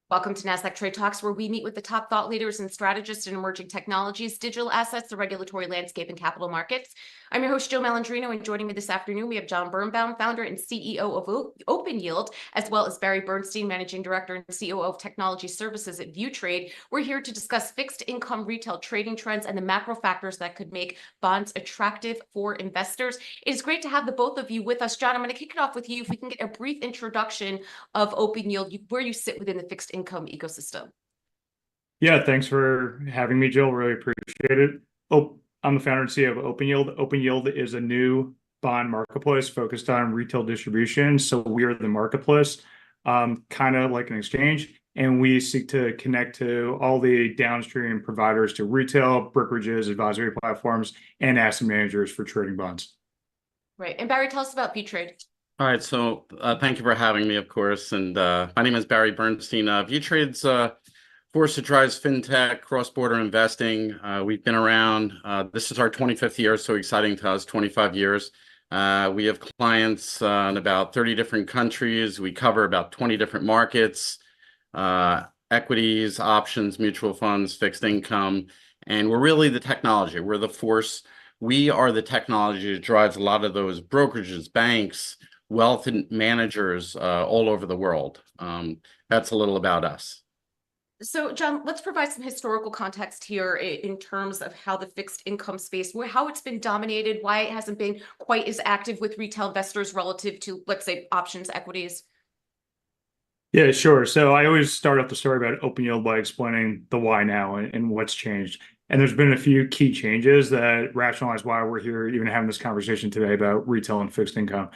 Welcome to Nasdaq Trade Talks, where we meet with the top thought leaders and strategists in emerging technologies, digital assets, the regulatory landscape, and capital markets. I'm your host, Jill Malandrino, and joining me this afternoon, we have Jon Birnbaum, founder and CEO of OpenYield, as well as Barry Bernstein, managing director and COO of technology services at ViewTrade. We're here to discuss fixed income retail trading trends and the macro factors that could make bonds attractive for investors. It is great to have the both of you with us. Jon, I'm going to kick it off with you. If we can get a brief introduction of OpenYield, where you sit within the fixed income ecosystem. Yeah, thanks for having me, Jill. Really appreciate it. I'm the founder and CEO of OpenYield. OpenYield is a new bond marketplace focused on retail distribution. So we are the marketplace, kind of like an exchange, and we seek to connect to all the downstream providers to retail, brokerages, advisory platforms, and asset managers for trading bonds. Right. And Barry, tell us about ViewTrade. All right, so thank you for having me, of course. And my name is Barry Bernstein. ViewTrade's force that drives fintech, cross-border investing. We've been around. This is our 25th year, so exciting to us, 25 years. We have clients in about 30 different countries. We cover about 20 different markets, equities, options, mutual funds, fixed income. And we're really the technology. We're the force. We are the technology that drives a lot of those brokerages, banks, wealth managers all over the world. That's a little about us. So, Jon, let's provide some historical context here in terms of how the fixed income space, how it's been dominated, why it hasn't been quite as active with retail investors relative to, let's say, options, equities. Yeah, sure. So I always start off the story about OpenYield by explaining the why now and what's changed. And there's been a few key changes that rationalize why we're here, even having this conversation today about retail and fixed income.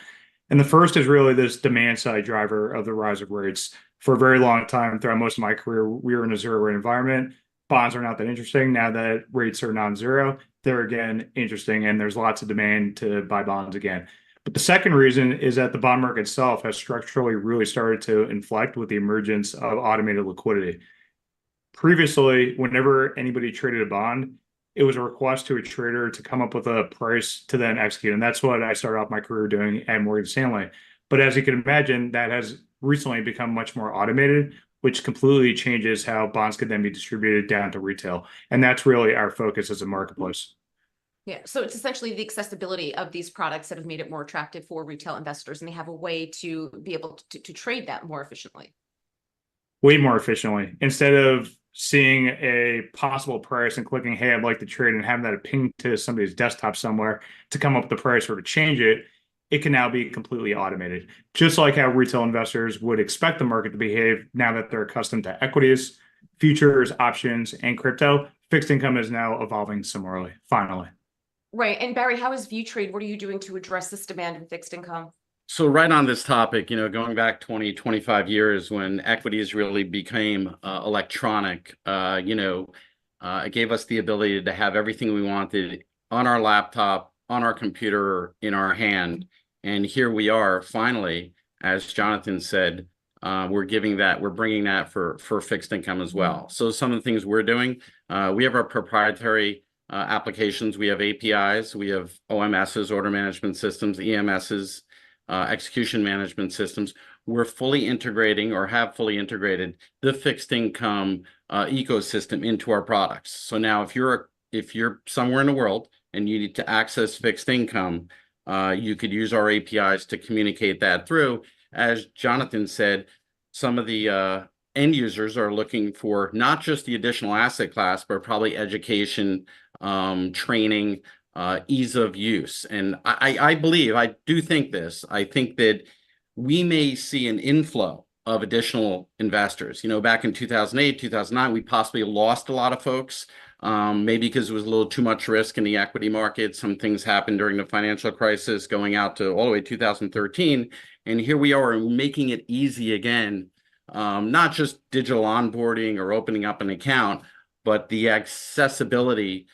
And the first is really this demand side driver of the rise of rates. For a very long time, throughout most of my career, we were in a zero rate environment. Bonds are not that interesting. Now that rates are non-zero, they're again interesting, and there's lots of demand to buy bonds again. But the second reason is that the bond market itself has structurally really started to inflect with the emergence of automated liquidity. Previously, whenever anybody traded a bond, it was a request to a trader to come up with a price to then execute. And that's what I started off my career doing at Morgan Stanley. But as you can imagine, that has recently become much more automated, which completely changes how bonds can then be distributed down to retail. And that's really our focus as a marketplace. Yeah, so it's essentially the accessibility of these products that have made it more attractive for retail investors, and they have a way to be able to trade that more efficiently. Way more efficiently. Instead of seeing a possible price and clicking, hey, I'd like to trade, and having that ping to somebody's desktop somewhere to come up with the price or to change it, it can now be completely automated. Just like how retail investors would expect the market to behave now that they're accustomed to equities, futures, options, and crypto, fixed income is now evolving similarly, finally. Right. And Barry, how is ViewTrade? What are you doing to address this demand in fixed income? So right on this topic, going back 20, 25 years when equities really became electronic, it gave us the ability to have everything we wanted on our laptop, on our computer, in our hand. And here we are finally, as Jonathan said, we're bringing that for fixed income as well. So some of the things we're doing, we have our proprietary applications. We have APIs, we have OMSs, order management systems, EMSs, execution management systems. We're fully integrating or have fully integrated the fixed income ecosystem into our products. So now if you're somewhere in the world and you need to access fixed income, you could use our APIs to communicate that through. As Jonathan said, some of the end users are looking for not just the additional asset class, but probably education, training, ease of use. And I think that we may see an inflow of additional investors. Back in 2008, 2009, we possibly lost a lot of folks, maybe because it was a little too much risk in the equity market. Some things happened during the financial crisis going out to all the way 2013. And here we are making it easy again, not just digital onboarding or opening up an account, but the accessibility,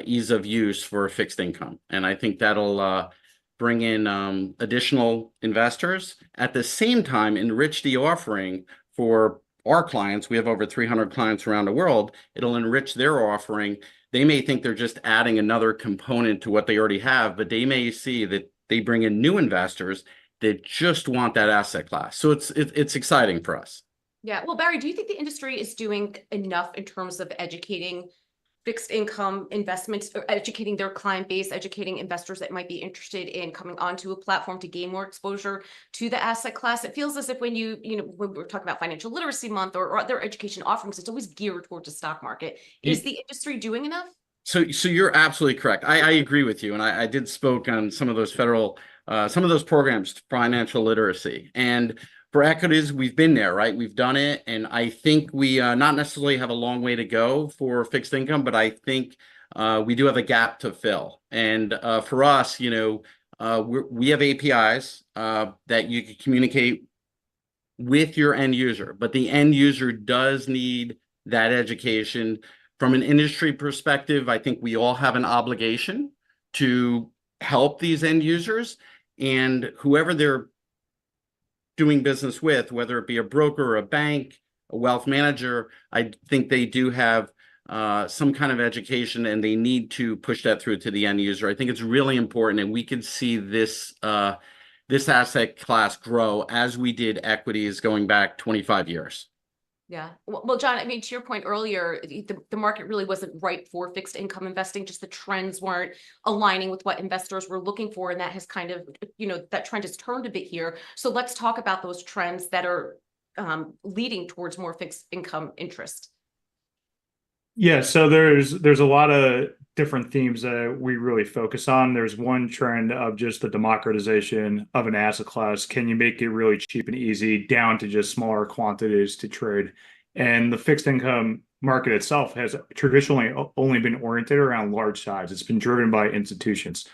ease of use for fixed income. And I think that'll bring in additional investors. At the same time, enrich the offering for our clients. We have over 300 clients around the world. It'll enrich their offering. They may think they're just adding another component to what they already have, but they may see that they bring in new investors that just want that asset class. So it's exciting for us. Yeah. Well, Barry, do you think the industry is doing enough in terms of educating fixed income investments, or educating their client base, educating investors that might be interested in coming onto a platform to gain more exposure to the asset class? It feels as if when when we're talking about financial literacy month or other education offerings, it's always geared towards the stock market. Is the industry doing enough? So you're absolutely correct. I agree with you, and I did spoke on some of those some of those programs, financial literacy, and for equities, we've been there, right? We've done it, and I think we not necessarily have a long way to go for fixed income, but I think we do have a gap to fill. And for us, we have APIs that you can communicate with your end user, but the end user does need that education. From an industry perspective, I think we all have an obligation to help these end users, and whoever they're doing business with, whether it be a broker, a bank, a wealth manager, I think they do have some kind of education, and they need to push that through to the end user. I think it's really important, and we can see this this asset class grow as we did equities going back 25 years. Yeah. Well, John, I mean, to your point earlier, the market really wasn't ripe for fixed income investing. Just the trends weren't aligning with what investors were looking for. And that has kind of, that trend has turned a bit here. So let's talk about those trends that are leading towards more fixed income interest. Yeah, so there's a lot of different themes that we really focus on. There's one trend of just the democratization of an asset class. Can you make it really cheap and easy down to just smaller quantities to trade? And the fixed income market itself has traditionally only been oriented around large size. It's been driven by institutions.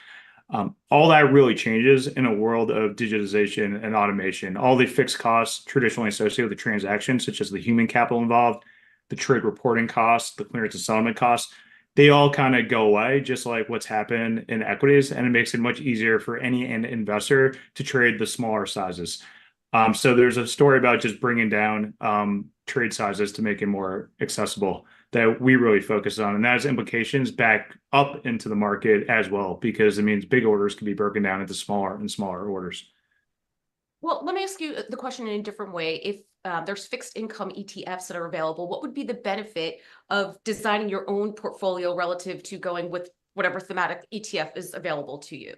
All that really changes in a world of digitization and automation. All the fixed costs traditionally associated with the transaction, such as the human capital involved, the trade reporting costs, the clearance and settlement costs, they all kind of go away, just like what's happened in equities. And it makes it much easier for any end investor to trade the smaller sizes. So there's a story about just bringing down trade sizes to make it more accessible that we really focus on. And that has implications back up into the market as well, because it means big orders can be broken down into smaller and smaller orders. Well, let me ask you the question in a different way. If there's fixed income ETFs that are available, what would be the benefit of designing your own portfolio relative to going with whatever thematic ETF is available to you?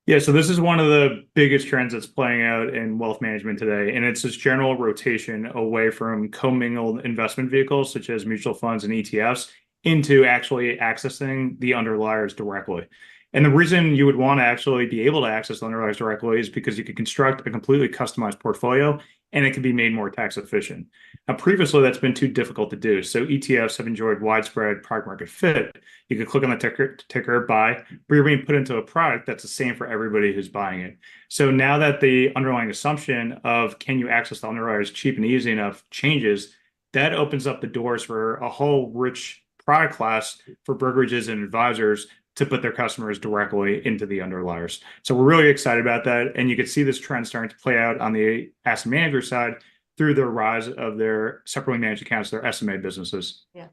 Yeah, so this is one of the biggest trends that's playing out in wealth management today, and it's this general rotation away from commingled investment vehicles such as mutual funds and ETFs into actually accessing the underliers directly. And the reason you would want to actually be able to access the underliers directly is because you could construct a completely customized portfolio and it can be made more tax efficient. Now, previously, that's been too difficult to do. So ETFs have enjoyed widespread product market fit. You can click on the ticker, buy, but you're being put into a product that's the same for everybody who's buying it. So now that the underlying assumption of can you access the underliers cheap and easy enough changes, that opens up the doors for a whole rich product class for brokerages and advisors to put their customers directly into the underliers. So we're really excited about that. And you can see this trend starting to play out on the asset manager side through the rise of their separately managed accounts, their SMA businesses. Yeah,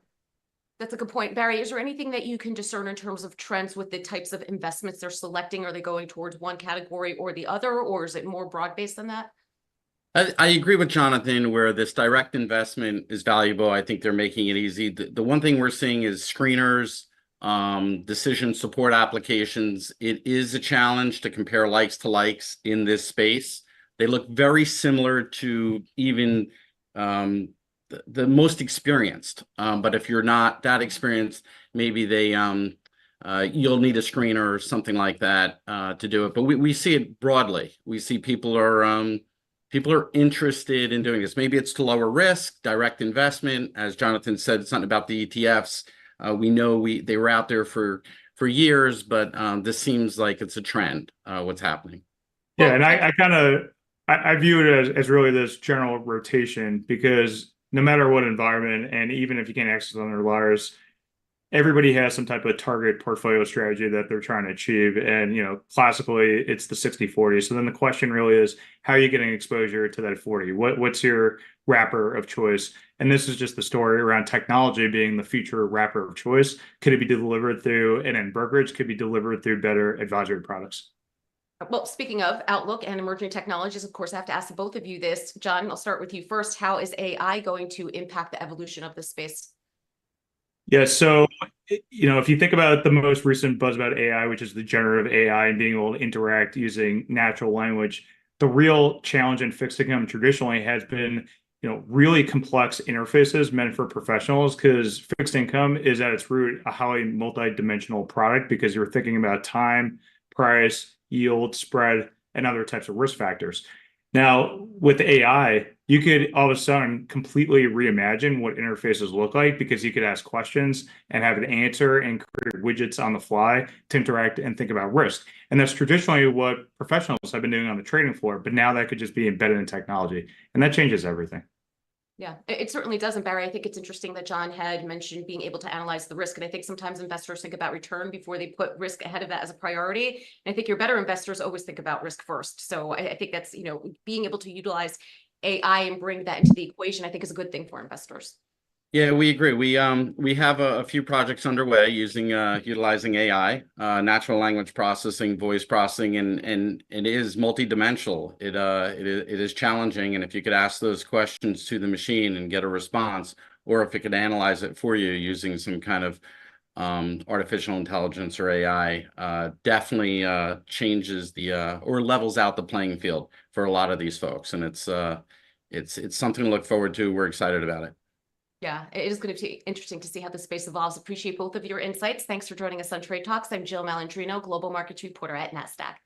that's a good point. Barry, is there anything that you can discern in terms of trends with the types of investments they're selecting? Are they going towards one category or the other, or is it more broad-based than that? I agree with Jonathan where this direct investment is valuable. I think they're making it easy. The one thing we're seeing is screeners, decision support applications. It is a challenge to compare likes to likes in this space. They look very similar to even the most experienced. But if you're not that experienced, maybe you'll need a screener or something like that to do it. But we see it broadly. We see people are interested in doing this. Maybe it's to lower risk, direct investment. As Jonathan said, something about the ETFs. We know they were out there for years, but this seems like it's a trend, what's happening. Yeah, and I view it as really this general rotation, because no matter what environment, and even if you can't access underliers, everybody has some type of target portfolio strategy that they're trying to achieve. And, classically, it's the 60-40. So then the question really is, how are you getting exposure to that 40? What's your wrapper of choice? And this is just the story around technology being the future wrapper of choice. Could it be delivered through an end brokerage? Could it be delivered through better advisory products? Well, speaking of outlook and emerging technologies, of course, I have to ask both of you this. John, I'll start with you first. How is AI going to impact the evolution of this space? Yeah, so if you think about the most recent buzz about AI, which is the generative AI and being able to interact using natural language, the real challenge in fixed income traditionally has been, really complex interfaces meant for professionals because fixed income is at its root a highly multi-dimensional product because you're thinking about time, price, yield, spread, and other types of risk factors. Now, with AI, you could all of a sudden completely reimagine what interfaces look like because you could ask questions and have an answer and create widgets on the fly to interact and think about risk. And that's traditionally what professionals have been doing on the trading floor, but now that could just be embedded in technology, and that changes everything. Yeah, it certainly does. And Barry, I think it's interesting that John had mentioned being able to analyze the risk. And I think sometimes investors think about return before they put risk ahead of that as a priority. And I think your better investors always think about risk first. So I think that's, being able to utilize AI and bring that into the equation, I think is a good thing for investors. Yeah, we agree. We have a few projects underway using utilizing AI, natural language processing, voice processing, and it is multidimensional. It is challenging, and if you could ask those questions to the machine and get a response, or if it could analyze it for you using some kind of artificial intelligence or AI, definitely changes or levels out the playing field for a lot of these folks, and it's something to look forward to. We're excited about it. Yeah, it is going to be interesting to see how the space evolves. Appreciate both of your insights. Thanks for joining us on Trade Talks. I'm Jill Malandrino, Global Markets Reporter at Nasdaq.